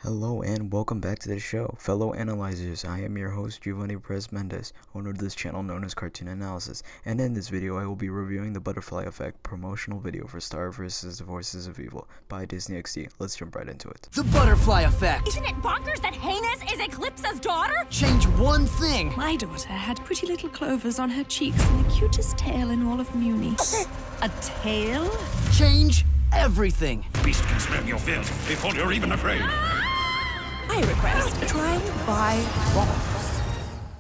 Hello and welcome back to the show, fellow analyzers. I am your host, Giovanni Perez Mendez, owner of this channel known as Cartoon Analysis, and in this video I will be reviewing the Butterfly Effect promotional video for Star vs. the Voices of Evil by Disney XD. Let's jump right into it. The Butterfly Effect! Isn't it bonkers that Heinous is Eclipsa's daughter? Change one thing! My daughter had pretty little clovers on her cheeks and the cutest tail in all of Muni. A tail? Change everything! Beast can smell your fears before you're even afraid. I request a trial by Roberts.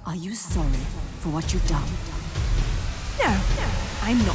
Are you sorry for what you've done? No, I'm not.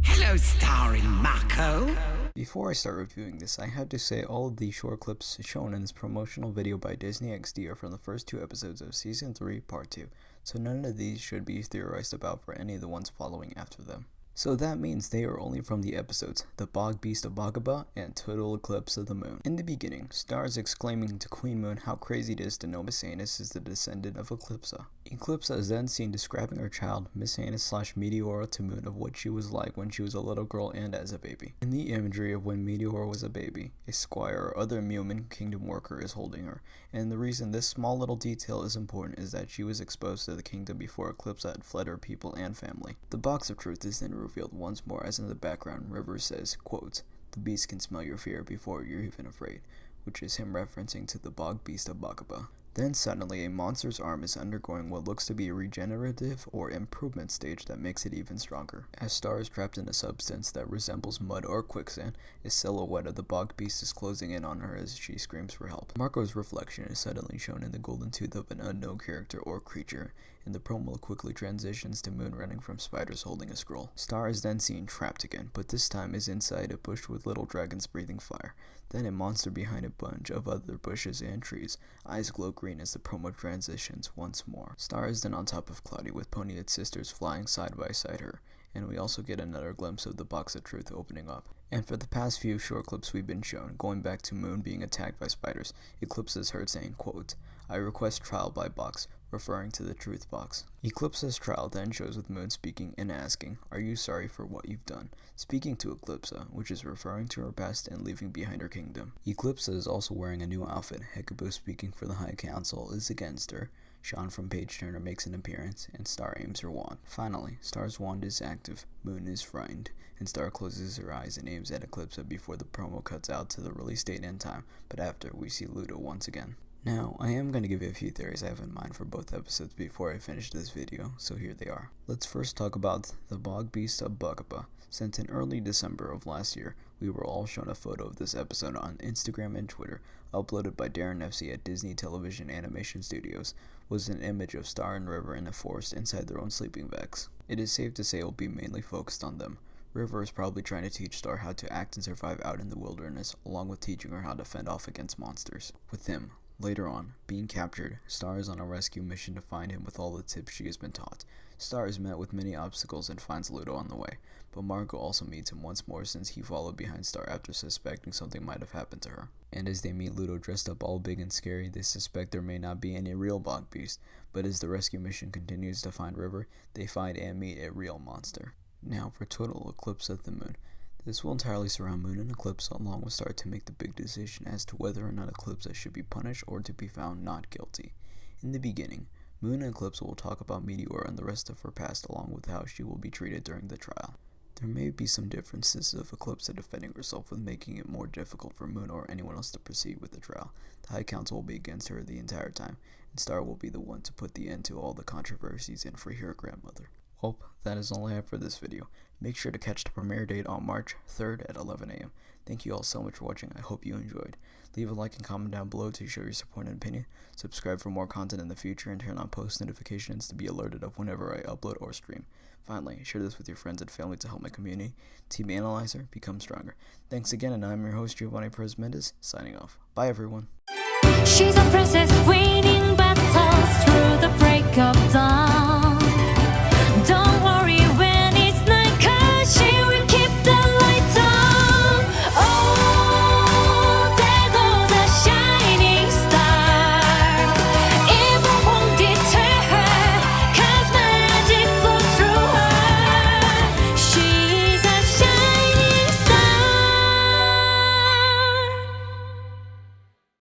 Hello, starring Marco. Before I start reviewing this, I have to say all of the short clips shown in this promotional video by Disney XD are from the first 2 episodes of Season 3, Part 2, so none of these should be theorized about for any of the ones following after them. So that means they are only from the episodes The Bog Beast of Bogaba and Total Eclipse of the Moon. In the beginning, Star is exclaiming to Queen Moon how crazy it is to know Miss Anus is the descendant of Eclipsa. Eclipsa is then seen describing her child, Miss Anus / Meteora to Moon, of what she was like when she was a little girl and as a baby. In the imagery of when Meteora was a baby, a squire or other human kingdom worker is holding her, and the reason this small little detail is important is that she was exposed to the kingdom before Eclipsa had fled her people and family. The box of truth is then revealed once more as in the background River says, quote, "The beast can smell your fear before you're even afraid," which is him referencing to the Bog Beast of Bogaba. Then suddenly a monster's arm is undergoing what looks to be a regenerative or improvement stage that makes it even stronger. As Star is trapped in a substance that resembles mud or quicksand, a silhouette of the Bog Beast is closing in on her as she screams for help. Marco's reflection is suddenly shown in the golden tooth of an unknown character or creature, and the promo quickly transitions to Moon running from spiders holding a scroll. Star is then seen trapped again, but this time is inside a bush with little dragons breathing fire. Then a monster behind a bunch of other bushes and trees. Eyes glow green as the promo transitions once more. Star is then on top of Cloudy with Ponyhead's sisters flying side by side her, and we also get another glimpse of the box of truth opening up. And for the past few short clips we've been shown, going back to Moon being attacked by spiders, Eclipse is heard saying, quote, "I request trial by box," referring to the truth box. Eclipsa's trial then shows with Moon speaking and asking, "Are you sorry for what you've done?" speaking to Eclipsa, which is referring to her past and leaving behind her kingdom. Eclipsa is also wearing a new outfit. Hecuba, speaking for the High Council, is against her. Sean from Page Turner makes an appearance, and Star aims her wand. Finally, Star's wand is active, Moon is frightened, and Star closes her eyes and aims at Eclipsa before the promo cuts out to the release date and time, but after we see Ludo once again. Now, I am going to give you a few theories I have in mind for both episodes before I finish this video, so here they are. Let's first talk about the Bog Beast of Bogaba. Since in early December of last year, we were all shown a photo of this episode on Instagram and Twitter, uploaded by Darren FC at Disney Television Animation Studios, was an image of Star and River in a forest inside their own sleeping bags. It is safe to say it will be mainly focused on them. River is probably trying to teach Star how to act and survive out in the wilderness, along with teaching her how to fend off against monsters. With him, later on, being captured, Star is on a rescue mission to find him with all the tips she has been taught. Star is met with many obstacles and finds Ludo on the way, but Marco also meets him once more since he followed behind Star after suspecting something might have happened to her. And as they meet Ludo dressed up all big and scary, they suspect there may not be any real Bog Beast, but as the rescue mission continues to find River, they find and meet a real monster. Now for Total Eclipse of the Moon. This will entirely surround Moon and Eclipsa along with Star to make the big decision as to whether or not Eclipsa should be punished or to be found not guilty. In the beginning, Moon and Eclipsa will talk about Meteora and the rest of her past along with how she will be treated during the trial. There may be some differences of Eclipsa defending herself with making it more difficult for Moon or anyone else to proceed with the trial. The High Council will be against her the entire time, and Star will be the one to put the end to all the controversies and free her grandmother. Well, that is all I have for this video. Make sure to catch the premiere date on March 3rd at 11 a.m. Thank you all so much for watching. I hope you enjoyed. Leave a like and comment down below to show your support and opinion. Subscribe for more content in the future and turn on post notifications to be alerted of whenever I upload or stream. Finally, share this with your friends and family to help my community. Team Analyzer, become stronger. Thanks again, and I'm your host, Giovanni Perez Mendez, signing off. Bye, everyone. She's a princess winning battles through the break of dawn.